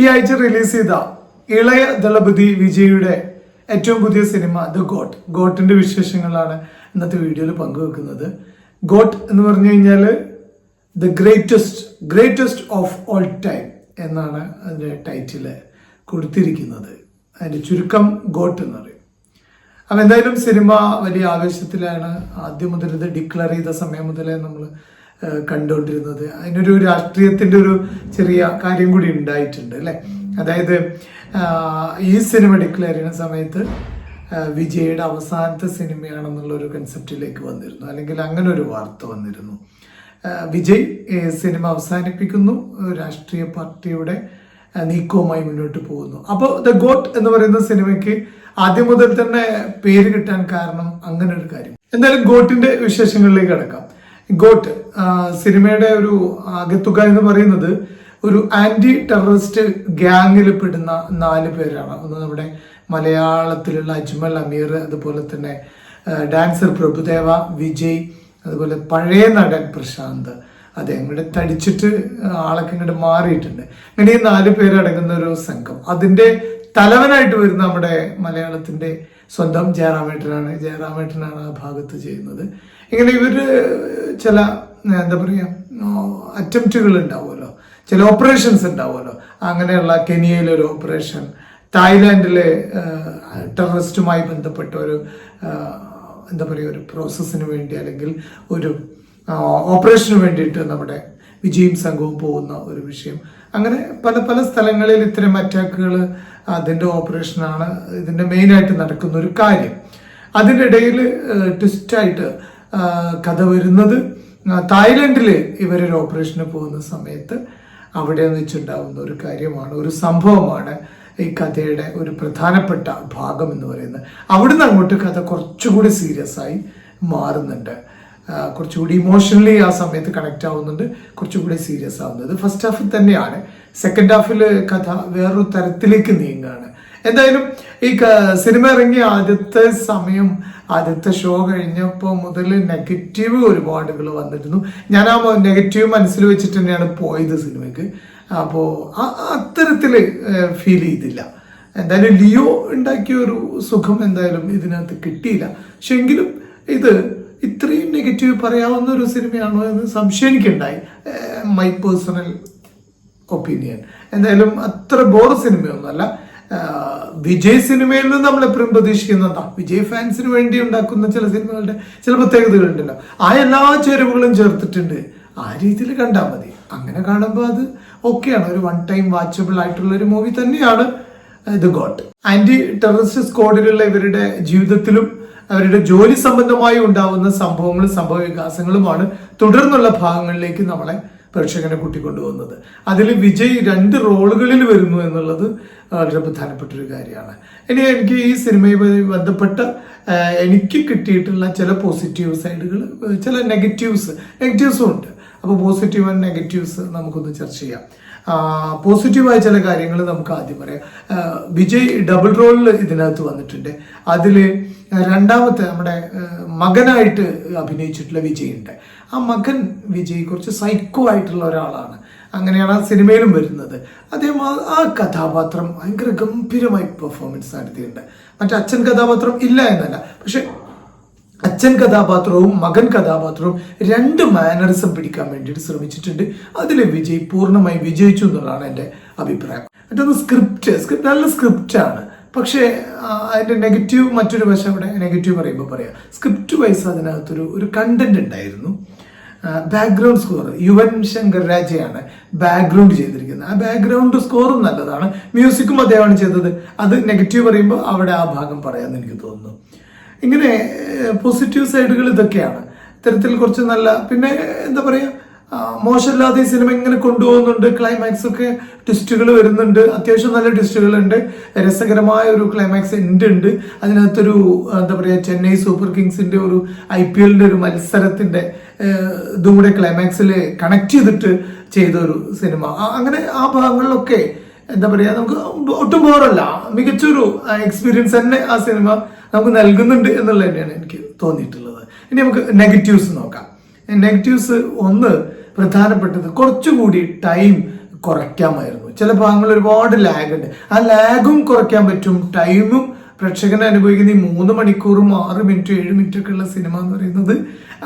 ഈ ആഴ്ച റിലീസ് ചെയ്ത ഇളയ ദളപതി വിജയുടെ ഏറ്റവും പുതിയ സിനിമ ദ ഗോട്ട്. ഗോട്ടിന്റെ വിശേഷങ്ങളാണ് ഇന്നത്തെ വീഡിയോയിൽ പങ്കുവെക്കുന്നത്. ഗോട്ട് എന്ന് പറഞ്ഞു കഴിഞ്ഞാൽ the greatest of all time എന്നാണ് അതിന്റെ ടൈറ്റില് കൊടുത്തിരിക്കുന്നത്. അതിന്റെ ചുരുക്കം ഗോട്ട് എന്ന് പറയും. അപ്പം എന്തായാലും സിനിമ വലിയ ആവേശത്തിലാണ്. ആദ്യം മുതൽ ഇത് ഡിക്ലെയർ ചെയ്ത സമയം മുതലേ നമ്മൾ കണ്ടുകൊണ്ടിരുന്നത്. അതിനൊരു രാഷ്ട്രീയത്തിന്റെ ഒരു ചെറിയ കാര്യം കൂടി ഉണ്ടായിട്ടുണ്ട് അല്ലെ. അതായത് ഈ സിനിമ ഡിക്ലെയർ ചെയ്യുന്ന സമയത്ത് വിജയുടെ അവസാനത്തെ സിനിമയാണെന്നുള്ള ഒരു കൺസെപ്റ്റിലേക്ക് വന്നിരുന്നു, അല്ലെങ്കിൽ അങ്ങനെ ഒരു വാർത്ത വന്നിരുന്നു. വിജയ് സിനിമ അവസാനിപ്പിക്കുന്നു, രാഷ്ട്രീയ പാർട്ടിയുടെ നീക്കവുമായി മുന്നോട്ട് പോകുന്നു. അപ്പോൾ ദ ഗോട്ട് എന്ന് പറയുന്ന സിനിമയ്ക്ക് ആദ്യം മുതൽ തന്നെ പേര് കിട്ടാൻ കാരണം അങ്ങനെ ഒരു കാര്യം. എന്തായാലും ഗോട്ടിന്റെ വിശേഷങ്ങളിലേക്ക് കടക്കാം. ഗോട്ട് സിനിമയുടെ ഒരു ആകെത്തുക എന്ന് പറയുന്നത് ഒരു ആന്റി ടെററിസ്റ്റ് ഗ്യാങ്ങിൽ പെടുന്ന 4 പേരാണ്. ഒന്ന് നമ്മുടെ മലയാളത്തിലുള്ള അജ്മൽ അമീർ, അതുപോലെ തന്നെ ഡാൻസർ പ്രഭുദേവ, വിജയ്, അതുപോലെ പഴയ നടൻ പ്രശാന്ത്. അതെ, ഇങ്ങോട്ട് തടിച്ചിട്ട് ആളൊക്കെ ഇങ്ങോട്ട് മാറിയിട്ടുണ്ട്. ഇങ്ങനെ ഈ 4 പേരടങ്ങുന്ന ഒരു സംഘം. അതിന്റെ തലവനായിട്ട് വരുന്ന നമ്മുടെ മലയാളത്തിന്റെ സ്വന്തം ജയറാമേട്ടനാണ് ആ ഭാഗത്ത് ചെയ്യുന്നത്. ഇങ്ങനെ ഇവര് ചില എന്താ പറയുക അറ്റംപ്റ്റുകൾ ഉണ്ടാവുമല്ലോ, ചില ഓപ്പറേഷൻസ് ഉണ്ടാവുമല്ലോ. അങ്ങനെയുള്ള കെനിയയിലെ ഒരു ഓപ്പറേഷൻ, തായ്ലാൻഡിലെ ടെററിസ്റ്റുമായി ബന്ധപ്പെട്ട ഒരു എന്താ പറയുക ഒരു പ്രോസസ്സിന് വേണ്ടി അല്ലെങ്കിൽ ഒരു ഓപ്പറേഷന് വേണ്ടിയിട്ട് നമ്മുടെ വിജയും സംഘവും പോകുന്ന ഒരു വിഷയം. അങ്ങനെ പല പല സ്ഥലങ്ങളിൽ ഇത്തരം അറ്റാക്കുകൾ, അതിൻ്റെ ഓപ്പറേഷനാണ് ഇതിൻ്റെ മെയിനായിട്ട് നടക്കുന്ന ഒരു കാര്യം. അതിനിടയിൽ ട്വിസ്റ്റായിട്ട് കഥ വരുന്നത് തായ്ലൻഡിൽ ഇവരൊരു ഓപ്പറേഷന് പോകുന്ന സമയത്ത് അവിടെ വെച്ചുണ്ടാവുന്ന ഒരു കാര്യമാണ്, ഒരു സംഭവമാണ് ഈ കഥയുടെ ഒരു പ്രധാനപ്പെട്ട ഭാഗം എന്ന് പറയുന്നത്. അവിടുന്ന് അങ്ങോട്ട് കഥ കുറച്ചുകൂടി സീരിയസ് ആയി മാറുന്നുണ്ട്, കുറച്ചുകൂടി ഇമോഷണലി ആ സമയത്ത് കണക്ട് ആവുന്നുണ്ട്, കുറച്ചുകൂടി സീരിയസ് ആവുന്നത് ഫസ്റ്റ് ഹാഫിൽ തന്നെയാണ്. സെക്കൻഡ് ഹാഫിൽ കഥ വേറൊരു തരത്തിലേക്ക് നീങ്ങുകയാണ്. എന്തായാലും ഈ സിനിമ ഇറങ്ങിയ ആദ്യത്തെ ഷോ കഴിഞ്ഞപ്പോൾ മുതൽ നെഗറ്റീവ് ഒരുപാടുകൾ വന്നിരുന്നു. ഞാൻ ആ നെഗറ്റീവ് മനസ്സിൽ വെച്ചിട്ട് തന്നെയാണ് പോയത് സിനിമയ്ക്ക്. അപ്പോൾ അത്തരത്തിൽ ഫീൽ ചെയ്തില്ല. എന്തായാലും ലിയോ ഉണ്ടാക്കിയ ഒരു സുഖം എന്തായാലും ഇതിനകത്ത് കിട്ടിയില്ല. പക്ഷെ എങ്കിലും ഇത് ഇത്രയും നെഗറ്റീവ് പറയാവുന്ന ഒരു സിനിമയാണോ എന്ന് സംശയം എനിക്കുണ്ടായി. My personal opinion. എന്തായാലും അത്ര ബോർ സിനിമയൊന്നുമല്ല. വിജയ് സിനിമയിൽ നിന്ന് നമ്മൾ എപ്പോഴും പ്രതീക്ഷിക്കുന്നതാ, വിജയ് ഫാൻസിന് വേണ്ടി ഉണ്ടാക്കുന്ന ചില സിനിമകളുടെ ചില പ്രത്യേകതകളുണ്ടല്ലോ, ആ എല്ലാ ചേരുവകളും ചേർത്തിട്ടുണ്ട്. ആ രീതിയിൽ കണ്ടാൽ മതി. അങ്ങനെ കാണുമ്പോൾ അത് ഓക്കെയാണ്, ഒരു വൺ ടൈം വാച്ചബിൾ ആയിട്ടുള്ള ഒരു മൂവി തന്നെയാണ് ദ ഗോട്ട്. ആന്റി ടെററിസ്റ്റ് സ്ക്വാഡിലുള്ള ഇവരുടെ ജീവിതത്തിലും അവരുടെ ജോലി സംബന്ധമായി ഉണ്ടാവുന്ന സംഭവങ്ങളും സംഭവ വികാസങ്ങളുമാണ് തുടർന്നുള്ള ഭാഗങ്ങളിലേക്ക് നമ്മളെ പ്രേക്ഷകനെ കൂട്ടിക്കൊണ്ടുപോകുന്നത്. അതിൽ വിജയ് 2 റോളുകളിൽ വരുന്നു എന്നുള്ളത് വളരെ പ്രധാനപ്പെട്ട ഒരു കാര്യമാണ്. ഇനി എനിക്ക് ഈ സിനിമയുമായി ബന്ധപ്പെട്ട് എനിക്ക് കിട്ടിയിട്ടുള്ള ചില പോസിറ്റീവ് സൈഡുകൾ, ചില നെഗറ്റീവ്സും ഉണ്ട്. അപ്പോൾ പോസിറ്റീവ് ആൻഡ് നെഗറ്റീവ്സ് നമുക്കൊന്ന് ചർച്ച ചെയ്യാം. പോസിറ്റീവായ ചില കാര്യങ്ങൾ നമുക്ക് ആദ്യം പറയാം. വിജയ് ഡബിൾ റോളിൽ ഇതിനകത്ത് വന്നിട്ടുണ്ട്. അതിൽ രണ്ടാമത്തെ നമ്മുടെ മകനായിട്ട് അഭിനയിച്ചിട്ടുള്ള വിജയ് ഉണ്ട്. ആ മകൻ വിജയ് കുറച്ച് സൈക്കോ ആയിട്ടുള്ള ഒരാളാണ്. അങ്ങനെയാണ് ആ സിനിമയിലും വരുന്നത്. അദ്ദേഹം ആ കഥാപാത്രം ഭയങ്കര ഗംഭീരമായി പെർഫോമൻസ് നടത്തിയിട്ടുണ്ട്. മറ്റേ അച്ഛൻ കഥാപാത്രം ഇല്ല എന്നല്ല, പക്ഷെ അച്ഛൻ കഥാപാത്രവും മകൻ കഥാപാത്രവും 2 മാനറിസം പിടിക്കാൻ വേണ്ടിയിട്ട് ശ്രമിച്ചിട്ടുണ്ട്. അതിൽ വിജയ് പൂർണ്ണമായി വിജയിച്ചു എന്നുള്ളതാണ് എൻ്റെ അഭിപ്രായം. മറ്റൊന്ന് സ്ക്രിപ്റ്റ് നല്ല സ്ക്രിപ്റ്റാണ്. പക്ഷേ അതിൻ്റെ നെഗറ്റീവ് മറ്റൊരു വശം, അവിടെ നെഗറ്റീവ് പറയുമ്പോൾ പറയാം, സ്ക്രിപ്റ്റ് വൈസ് അതിനകത്തൊരു കണ്ടന്റ് ഉണ്ടായിരുന്നു. Background score Yuvan Shankar രാജയാണ് background ചെയ്തിരിക്കുന്നത്. ആ ബാക്ക്ഗ്രൗണ്ട് സ്കോറും നല്ലതാണ്, മ്യൂസിക്കും അദ്ദേഹമാണ് ചെയ്തത്. അത് നെഗറ്റീവ് പറയുമ്പോൾ അവിടെ ആ ഭാഗം പറയാമെന്ന് എനിക്ക് തോന്നുന്നു. ഇങ്ങനെ പോസിറ്റീവ് സൈഡുകൾ ഇതൊക്കെയാണ്. ഇത്തരത്തിൽ കുറച്ച് നല്ല, പിന്നെ എന്താ പറയുക, മോശമില്ലാതെ ഈ സിനിമ ഇങ്ങനെ കൊണ്ടുപോകുന്നുണ്ട്. ക്ലൈമാക്സ് ഒക്കെ ട്വിസ്റ്റുകൾ വരുന്നുണ്ട്, അത്യാവശ്യം നല്ല ട്വിസ്റ്റുകളുണ്ട്. രസകരമായ ഒരു ക്ലൈമാക്സ് ഉണ്ട്. അതിനകത്തൊരു എന്താ പറയുക, ചെന്നൈ സൂപ്പർ കിങ്സിന്റെ ഒരു IPL ഒരു മത്സരത്തിന്റെ ഇതും കൂടെ ക്ലൈമാക്സിൽ കണക്ട് ചെയ്തിട്ട് ചെയ്ത ഒരു സിനിമ. അങ്ങനെ ആ ഭാഗങ്ങളിലൊക്കെ എന്താ പറയുക, നമുക്ക് ഒട്ടും ബോറല്ല, മികച്ചൊരു എക്സ്പീരിയൻസ് തന്നെ ആ സിനിമ നമുക്ക് നൽകുന്നുണ്ട് എന്നുള്ളത് തന്നെയാണ് എനിക്ക് തോന്നിയിട്ടുള്ളത്. ഇനി നമുക്ക് നെഗറ്റീവ്സ് നോക്കാം. നെഗറ്റീവ്സ് ഒന്ന് പ്രധാനപ്പെട്ടത്, കുറച്ചുകൂടി ടൈം കുറയ്ക്കാമായിരുന്നു. ചില ഭാഗങ്ങളിൽ ഒരുപാട് ലാഗ് ഉണ്ട്. ആ ലാഗും കുറയ്ക്കാൻ പറ്റും, ടൈമും പ്രേക്ഷകനെ അനുഭവിക്കുന്ന ഈ 3 മണിക്കൂറും 6 മിനിറ്റ് 7 മിനിറ്റ് ഒക്കെ ഉള്ള സിനിമ എന്ന് പറയുന്നത്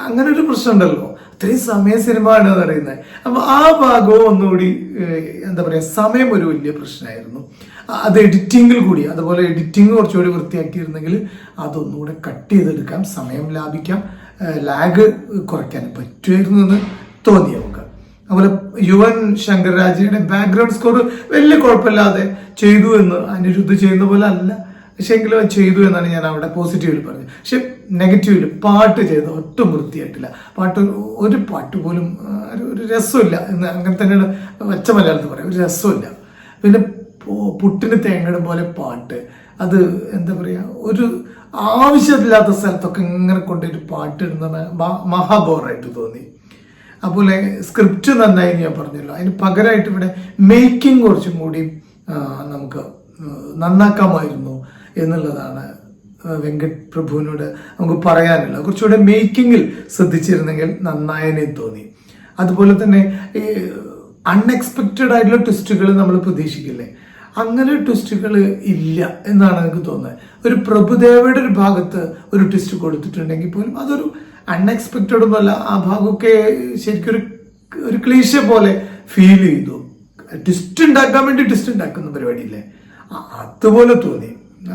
അങ്ങനെ ഒരു പ്രശ്നമുണ്ടല്ലോ. അത്രയും സമയ സിനിമ ആണ് പറയുന്നത്. അപ്പൊ ആ ഭാഗവും ഒന്നുകൂടി എന്താ പറയാ, സമയം ഒരു വലിയ പ്രശ്നമായിരുന്നു. അത് എഡിറ്റിങ്ങിൽ കൂടി, അതുപോലെ എഡിറ്റിംഗ് കുറച്ചുകൂടി വൃത്തിയാക്കിയിരുന്നെങ്കിൽ അതൊന്നുകൂടെ കട്ട് ചെയ്തെടുക്കാം, സമയം ലാഭിക്കാം, ലാഗ് കുറയ്ക്കാൻ പറ്റുമായിരുന്നു എന്ന് തോന്നി നമുക്ക്. അതുപോലെ യുവൻ ശങ്കർ രാജയുടെ ബാക്ക്ഗ്രൗണ്ട് സ്കോർ വലിയ കുഴപ്പമില്ലാതെ ചെയ്തു എന്ന് അനിരുദ്ധ് ചെയ്യുന്ന പോലെ അല്ല, പക്ഷെ എങ്കിലും അത് ചെയ്തു എന്നാണ് ഞാൻ അവിടെ പോസിറ്റീവിൽ പറഞ്ഞത്. പക്ഷെ നെഗറ്റീവില് പാട്ട് ചെയ്ത് ഒട്ടും വൃത്തിയായിട്ടില്ല. ഒരു പാട്ട് പോലും ഒരു രസമില്ല എന്ന് അങ്ങനെ തന്നെയാണ് വെച്ച മലയാളത്തിൽ പറയാം, ഒരു രസമില്ല. പിന്നെ പുട്ടിന് തേങ്ങയുടെ പോലെ പാട്ട്, അത് എന്താ പറയാ, ഒരു ആവശ്യമില്ലാത്ത സ്ഥലത്തൊക്കെ ഇങ്ങനെ കൊണ്ടൊരു പാട്ട് ഇടുന്ന മഹാബോറായിട്ട് തോന്നി. അതുപോലെ സ്ക്രിപ്റ്റ് നന്നായി ഞാൻ പറഞ്ഞല്ലോ, അതിന് പകരമായിട്ട് ഇവിടെ മേക്കിംഗ് കുറച്ചും കൂടി നമുക്ക് നന്നാക്കാമായിരുന്നു എന്നുള്ളതാണ് വെങ്കട് പ്രഭുവിനോട് നമുക്ക് പറയാനുള്ളത്. കുറച്ചുകൂടെ മേക്കിങ്ങിൽ ശ്രദ്ധിച്ചിരുന്നെങ്കിൽ നന്നായനെ തോന്നി. അതുപോലെ തന്നെ ഈ അൺഎക്സ്പെക്റ്റഡ് ആയിട്ടുള്ള ട്വിസ്റ്റുകൾ നമ്മൾ പ്രതീക്ഷിക്കില്ലേ, അങ്ങനെ ട്വിസ്റ്റുകൾ ഇല്ല എന്നാണ് എനിക്ക് തോന്നുന്നത്. ഒരു പ്രഭുദേവയുടെ ഒരു ഭാഗത്ത് ഒരു ട്വിസ്റ്റ് കൊടുത്തിട്ടുണ്ടെങ്കിൽ പോലും അതൊരു അൺഎക്സ്പെക്റ്റഡ് ഒന്നുമല്ല. ആ ഭാഗമൊക്കെ ശരിക്കും ഒരു ക്ലീശ പോലെ ഫീൽ ചെയ്തു. ട്വിസ്റ്റ് ഉണ്ടാക്കാൻ വേണ്ടി ട്വിസ്റ്റ് ഉണ്ടാക്കുന്ന പരിപാടിയില്ലേ, അതുപോലെ തോന്നി.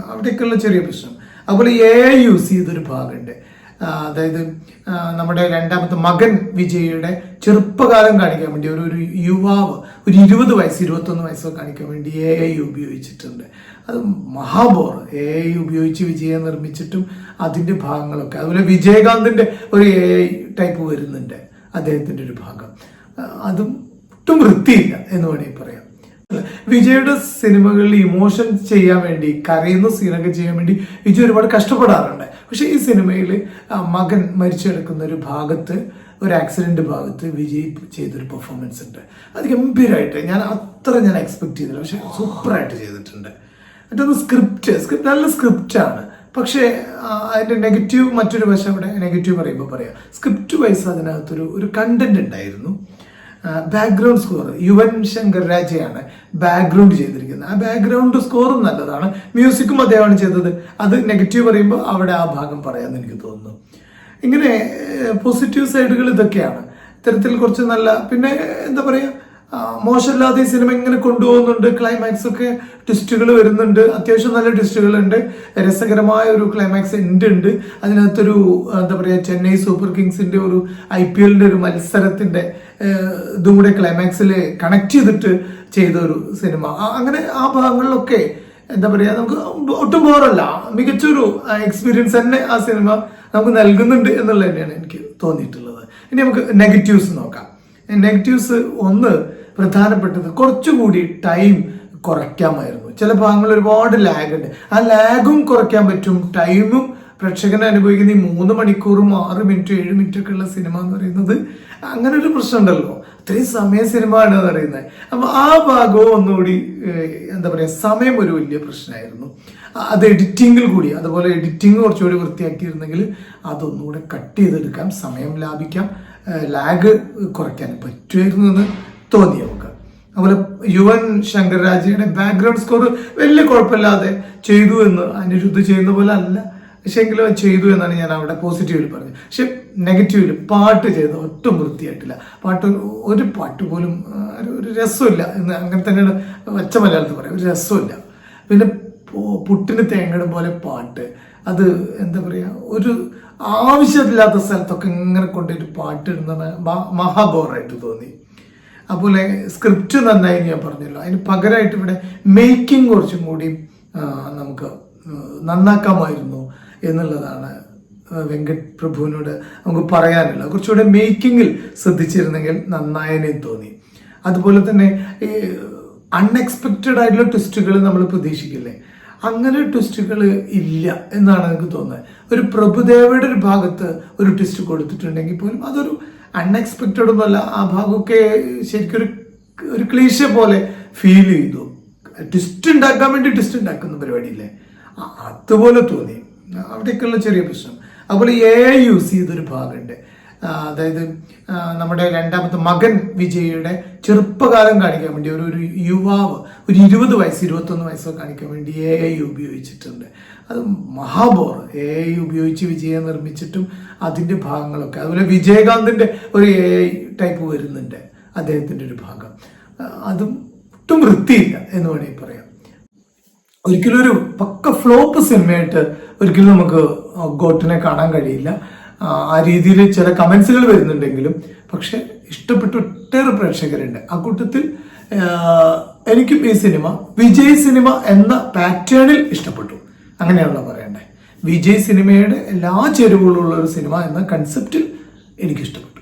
അവിടേക്കുള്ള ചെറിയ പ്രശ്നം. അതുപോലെ AI യൂസ് ചെയ്തൊരു ഭാഗമുണ്ട്. അതായത് നമ്മുടെ രണ്ടാമത്തെ മകൻ വിജയുടെ ചെറുപ്പകാലം കാണിക്കാൻ വേണ്ടി ഒരു യുവാവ്, ഒരു 20 വയസ്സ് 21 വയസ്സോ കാണിക്കാൻ വേണ്ടി AI ഉപയോഗിച്ചിട്ടുണ്ട്. അത് മഹാബോർ. AI ഉപയോഗിച്ച് വിജയെ നിർമ്മിച്ചിട്ടും അതിന്റെ ഭാഗങ്ങളൊക്കെ. അതുപോലെ വിജയകാന്തിന്റെ ഒരു AI ടൈപ്പ് വരുന്നുണ്ട്, അദ്ദേഹത്തിന്റെ ഒരു ഭാഗം. അതും ഒട്ടും വൃത്തിയില്ല എന്ന് വേണമെങ്കിൽ പറയാം. വിജയുടെ സിനിമകളിൽ ഇമോഷൻ ചെയ്യാൻ വേണ്ടി, കരയുന്ന സീനൊക്കെ ചെയ്യാൻ വേണ്ടി വിജയ് ഒരുപാട് കഷ്ടപ്പെടാറുണ്ട്. പക്ഷെ ഈ സിനിമയിൽ മകൻ മരിച്ചു കിടക്കുന്ന ഒരു ഭാഗത്ത്, ഒരു ആക്സിഡന്റ് ഭാഗത്ത് വിജയ് ചെയ്തൊരു പെർഫോമൻസ് ഉണ്ട്. അത് ഗംഭീരമായിട്ട്, ഞാൻ എക്സ്പെക്ട് ചെയ്തില്ല, പക്ഷെ സൂപ്പറായിട്ട് ചെയ്തിട്ടുണ്ട്. മറ്റൊന്ന് സ്ക്രിപ്റ്റ് നല്ല സ്ക്രിപ്റ്റാണ്. പക്ഷേ അതിന്റെ നെഗറ്റീവ്, മറ്റൊരു വശം ഇവിടെ നെഗറ്റീവ് പറയുമ്പോൾ പറയാം, സ്ക്രിപ്റ്റ് വൈസ് അതിനകത്തൊരു കണ്ടന്റ് ഉണ്ടായിരുന്നു. Background score Yuvan Shankar രാജയാണ് background ചെയ്തിരിക്കുന്നത്. ആ ബാക്ക്ഗ്രൗണ്ട് സ്കോറും നല്ലതാണ്, മ്യൂസിക്കും അദ്ദേഹമാണ് ചെയ്തത്. അത് നെഗറ്റീവ് പറയുമ്പോൾ അവിടെ ആ ഭാഗം പറയാമെന്ന് എനിക്ക് തോന്നുന്നു. ഇങ്ങനെ പോസിറ്റീവ് സൈഡുകൾ ഇതൊക്കെയാണ്. ഇത്തരത്തിൽ കുറച്ച് നല്ല, പിന്നെ എന്താ പറയാ, മോശമില്ലാതെ ഈ സിനിമ ഇങ്ങനെ കൊണ്ടുപോകുന്നുണ്ട്. ക്ലൈമാക്സ് ഒക്കെ ട്വിസ്റ്റുകൾ വരുന്നുണ്ട്, അത്യാവശ്യം നല്ല ട്വിസ്റ്റുകളുണ്ട്. രസകരമായ ഒരു ക്ലൈമാക്സ് ഉണ്ട്. അതിനകത്തൊരു എന്താ പറയാ, ചെന്നൈ സൂപ്പർ കിങ്സിന്റെ ഒരു IPL ഒരു മത്സരത്തിന്റെ ഇതും കൂടെ ക്ലൈമാക്സിൽ കണക്ട് ചെയ്തിട്ട് ചെയ്ത ഒരു സിനിമ. അങ്ങനെ ആ ഭാഗങ്ങളിലൊക്കെ എന്താ പറയാ, നമുക്ക് ഒട്ടും ബോറല്ല, മികച്ചൊരു എക്സ്പീരിയൻസ് തന്നെ ആ സിനിമ നമുക്ക് നൽകുന്നുണ്ട് എന്നുള്ളത് തന്നെയാണ് എനിക്ക് തോന്നിയിട്ടുള്ളത്. ഇനി നമുക്ക് നെഗറ്റീവ്സ് നോക്കാം. നെഗറ്റീവ്സ് ഒന്ന് പ്രധാനപ്പെട്ടത്, കുറച്ചുകൂടി ടൈം കുറയ്ക്കാമായിരുന്നു. ചില ഭാഗങ്ങളിൽ ഒരുപാട് ലാഗ് ഉണ്ട്. ആ ലാഗും കുറയ്ക്കാൻ പറ്റും, ടൈമും പ്രേക്ഷകനെ അനുഭവിക്കുന്ന ഈ 3 മണിക്കൂറും 6 മിനിറ്റ് 7 മിനിറ്റ് ഒക്കെ ഉള്ള സിനിമ എന്ന് പറയുന്നത് അങ്ങനെ ഒരു പ്രശ്നമുണ്ടല്ലോ. അത്രയും സമയ സിനിമ ആണ് പറയുന്നത്. അപ്പൊ ആ ഭാഗവും ഒന്നുകൂടി എന്താ പറയാ, സമയം ഒരു വലിയ പ്രശ്നമായിരുന്നു. അത് എഡിറ്റിങ്ങിൽ കൂടി, അതുപോലെ എഡിറ്റിംഗ് കുറച്ചുകൂടി വൃത്തിയാക്കിയിരുന്നെങ്കിൽ അതൊന്നുകൂടെ കട്ട് ചെയ്തെടുക്കാം, സമയം ലാഭിക്കാം, ലാഗ് കുറയ്ക്കാൻ പറ്റുമായിരുന്നു എന്ന് തോന്നി നമുക്ക്. അതുപോലെ യുവൻ ശങ്കർ രാജയുടെ ബാക്ക്ഗ്രൗണ്ട് സ്കോർ വലിയ കുഴപ്പമില്ലാതെ ചെയ്തു എന്ന് അനിരുദ്ധ് ചെയ്യുന്ന പോലെ അല്ല, പക്ഷെ എങ്കിലും അത് ചെയ്തു എന്നാണ് ഞാൻ അവിടെ പോസിറ്റീവിൽ പറഞ്ഞത്. പക്ഷെ നെഗറ്റീവില് പാട്ട് ചെയ്ത് ഒട്ടും വൃത്തിയായിട്ടില്ല. ഒരു പാട്ട് പോലും ഒരു രസമില്ല എന്ന് അങ്ങനെ തന്നെയാണ് വെച്ച മലയാളത്തിൽ പറയാം, ഒരു രസമില്ല. പിന്നെ പുട്ടിന് തേങ്ങയുടെ പോലെ പാട്ട്, അത് എന്താ പറയാ, ഒരു ആവശ്യമില്ലാത്ത സ്ഥലത്തൊക്കെ ഇങ്ങനെ കൊണ്ടൊരു പാട്ട് ഇടുന്ന മഹാബോറായിട്ട് തോന്നി. അതുപോലെ സ്ക്രിപ്റ്റ് നന്നായി ഞാൻ പറഞ്ഞല്ലോ, അതിന് പകരമായിട്ട് ഇവിടെ മേക്കിംഗ് കുറച്ചും കൂടി നമുക്ക് നന്നാക്കാമായിരുന്നു എന്നുള്ളതാണ് വെങ്കട് പ്രഭുവിനോട് നമുക്ക് പറയാനുള്ളത്. കുറച്ചുകൂടെ മേക്കിങ്ങിൽ ശ്രദ്ധിച്ചിരുന്നെങ്കിൽ നന്നായനെ തോന്നി. അതുപോലെ തന്നെ ഈ അൺഎക്സ്പെക്റ്റഡ് ആയിട്ടുള്ള ട്വിസ്റ്റുകൾ നമ്മൾ പ്രതീക്ഷിക്കില്ലേ, അങ്ങനെ ട്വിസ്റ്റുകൾ ഇല്ല എന്നാണ് എനിക്ക് തോന്നുന്നത്. ഒരു പ്രഭുദേവയുടെ ഒരു ഭാഗത്ത് ഒരു ട്വിസ്റ്റ് കൊടുത്തിട്ടുണ്ടെങ്കിൽ പോലും അതൊരു അൺഎക്സ്പെക്റ്റഡ് ഒന്നുമല്ല. ആ ഭാഗമൊക്കെ ശരിക്കും ഒരു ക്ലീശ പോലെ ഫീൽ ചെയ്തു. ട്വിസ്റ്റ് ഉണ്ടാക്കാൻ വേണ്ടി ട്വിസ്റ്റ് ഉണ്ടാക്കുന്ന പരിപാടിയില്ലേ, അതുപോലെ തോന്നി. അവിടേക്കുള്ള ചെറിയ പ്രശ്നം. അതുപോലെ AI യൂസ് ചെയ്തൊരു ഭാഗമുണ്ട്. അതായത് നമ്മുടെ രണ്ടാമത്തെ മകൻ വിജയുടെ ചെറുപ്പകാലം കാണിക്കാൻ വേണ്ടി ഒരു യുവാവ് ഒരു 20 വയസ്സ് 21 വയസ്സോ കാണിക്കാൻ വേണ്ടി AI ഉപയോഗിച്ചിട്ടുണ്ട്. അത് മഹാബോർ. AI ഉപയോഗിച്ച് വിജയെ നിർമ്മിച്ചിട്ടും അതിന്റെ ഭാഗങ്ങളൊക്കെ, അതുപോലെ വിജയകാന്തിന്റെ ഒരു AI ടൈപ്പ് വരുന്നുണ്ട് അദ്ദേഹത്തിന്റെ ഒരു ഭാഗം. അതും ഒട്ടും വൃത്തിയില്ല എന്ന് വേണമെങ്കിൽ പറയാം. ഒരിക്കലും ഒരു പക്ക ഫ്ലോപ്പ് സിനിമയായിട്ട് ഒരിക്കലും നമുക്ക് ഗോട്ടിനെ കാണാൻ കഴിയില്ല. ആ രീതിയിൽ ചില കമന്റ്സുകൾ വരുന്നുണ്ടെങ്കിലും പക്ഷെ ഇഷ്ടപ്പെട്ട ഒട്ടേറെ പ്രേക്ഷകരുണ്ട്. ആ കൂട്ടത്തിൽ എനിക്കും ഈ സിനിമ വിജയ് സിനിമ എന്ന പാറ്റേണിൽ ഇഷ്ടപ്പെട്ടു. അങ്ങനെയാണല്ലോ പറയണ്ടേ. വിജയ് സിനിമയുടെ എല്ലാ ചേരുവകളുള്ള ഒരു സിനിമ എന്ന കൺസെപ്റ്റിൽ എനിക്കിഷ്ടപ്പെട്ടു.